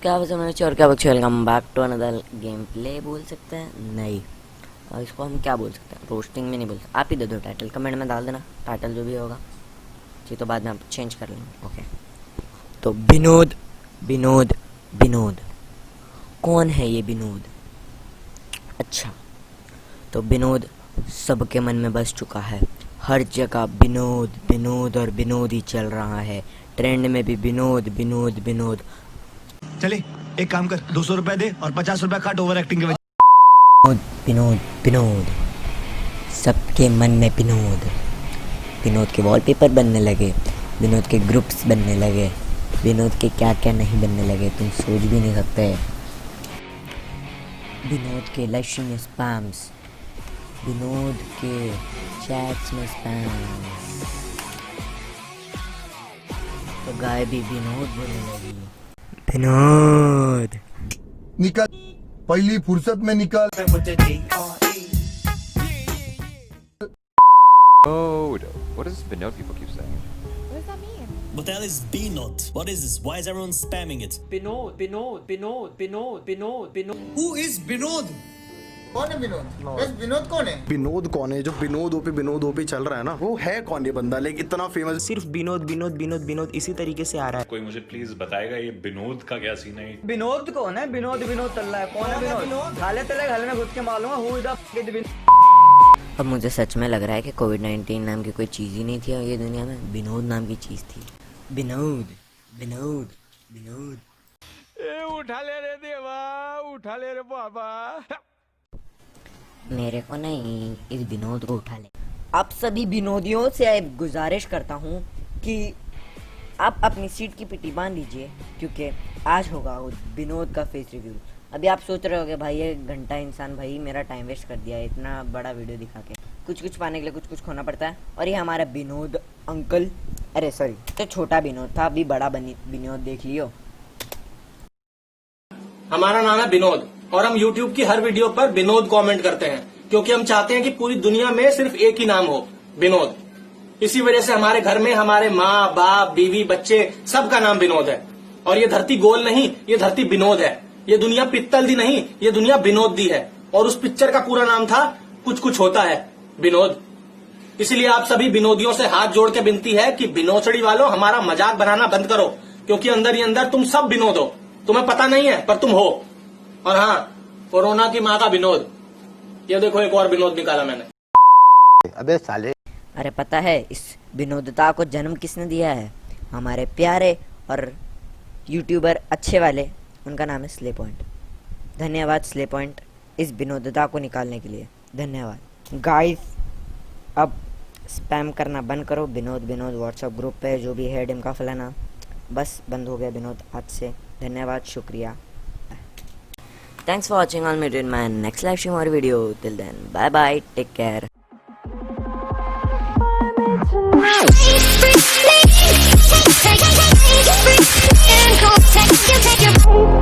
क्या बच्चे और क्या बच्चे, welcome back to another game play बोल सकते हैं, नहीं और इसको हम क्या बोल सकते हैं, रोस्टिंग में नहीं बोल सकते। आप ही दे दो टाइटल, कमेंट में डाल देना टाइटल जो भी होगा, जी तो बाद में आप चेंज कर लेंगे। ओके, तो विनोद विनोद विनोद, कौन है ये विनोद? अच्छा, तो विनोद सबके मन में बस चुका है, हर जगह विनोद विनोद और विनोद ही चल रहा है, ट्रेंड में भी विनोद विनोद विनोद। चले एक काम कर, 200 रुपए दे और 50 रुपए काट ओवर एक्टिंग के वजह। विनोद विनोद विनोद, सबके मन में विनोद। विनोद के वॉलपेपर बनने लगे, विनोद के ग्रुप्स बनने लगे, विनोद के क्या क्या नहीं बनने लगे, तुम सोच भी नहीं सकते। विनोद के लाइव में स्पैम्स, विनोद के चैट्स में स्पैम्स, तो गाय भी विनोद बोलने लगी। विनोद निकल, पहली फुर्सत में निकल। Oh, what does Binod people keep saying? What does that mean? What the hell is Binod? What is this? Why is everyone spamming it? Binod, Binod, Binod, Binod, Binod, Binod. Who is Binod? कौन है विनोद? बस विनोद कौन है? विनोद कौन है? जो Vinod OP चल रहा है ना, वो है कौन ये बंदा? लेकिन इतना फेमस सिर्फ विनोद विनोद विनोद विनोद इसी तरीके से आ रहा है। कोई मुझे प्लीज बताएगा ये विनोद का क्या सीन है? विनोद कौन है? विनोद विनोद चल रहा है, कौन है विनोद? खाले तेले घाले में घुस के मालूम है हु इज द। अब मुझे सच में लग रहा है कि कोविड-19 नाम की कोई चीज़ ही नहीं थी और ये दुनिया में विनोद नाम की चीज़ थी। विनोद विनोद विनोद, उठा ले रे देवा, उठा ले रे बाबा। मेरे को नहीं, इस विनोद को उठा ले। आप सभी विनोदियों से गुजारिश करता हूँ कि आप अपनी सीट की पिटी बांध लीजिए, क्योंकि आज होगा विनोद का फेस रिव्यू। अभी आप सोच रहे होगे भाई ये घंटा इंसान भाई मेरा टाइम वेस्ट कर दिया है इतना बड़ा वीडियो दिखा के। कुछ कुछ पाने के लिए कुछ कुछ खोना पड़ता है, और ये हमारा विनोद अंकल, अरे सॉरी तो छोटा विनोद था, अभी बड़ा विनोद देख लियो। हमारा नाम है विनोद और हम YouTube की हर वीडियो पर विनोद कमेंट करते हैं, क्योंकि हम चाहते हैं कि पूरी दुनिया में सिर्फ एक ही नाम हो, विनोद। इसी वजह से हमारे घर में हमारे माँ बाप बीवी बच्चे सबका नाम विनोद है। और ये धरती गोल नहीं, ये धरती विनोद है। ये दुनिया पित्तल दी नहीं, ये दुनिया विनोद दी है। और उस पिक्चर का पूरा नाम था कुछ कुछ होता है विनोद। इसलिए आप सभी विनोदियों से हाथ जोड़ के विनती है कि विनोचड़ी वालों हमारा मजाक बनाना बंद करो, क्योंकि अंदर ही अंदर तुम सब विनोद हो। तुम्हें पता नहीं है पर तुम हो। और हाँ, कोरोना की माँ का विनोद, ये देखो एक और विनोद निकाला मैंने। अबे साले, अरे पता है इस विनोदता को जन्म किसने दिया है? हमारे प्यारे और यूट्यूबर अच्छे वाले, उनका नाम है स्ले पॉइंट। धन्यवाद स्ले पॉइंट इस विनोदता को निकालने के लिए, धन्यवाद। गाइस अब स्पैम करना बंद करो, विनोद विनोद व्हाट्सएप ग्रुप पे जो भी है डिम का फलाना, बस बंद हो गया विनोद आज से। धन्यवाद, शुक्रिया। Thanks for watching. I'll meet you in my next live stream or video. Till then, bye bye. Take care. Take your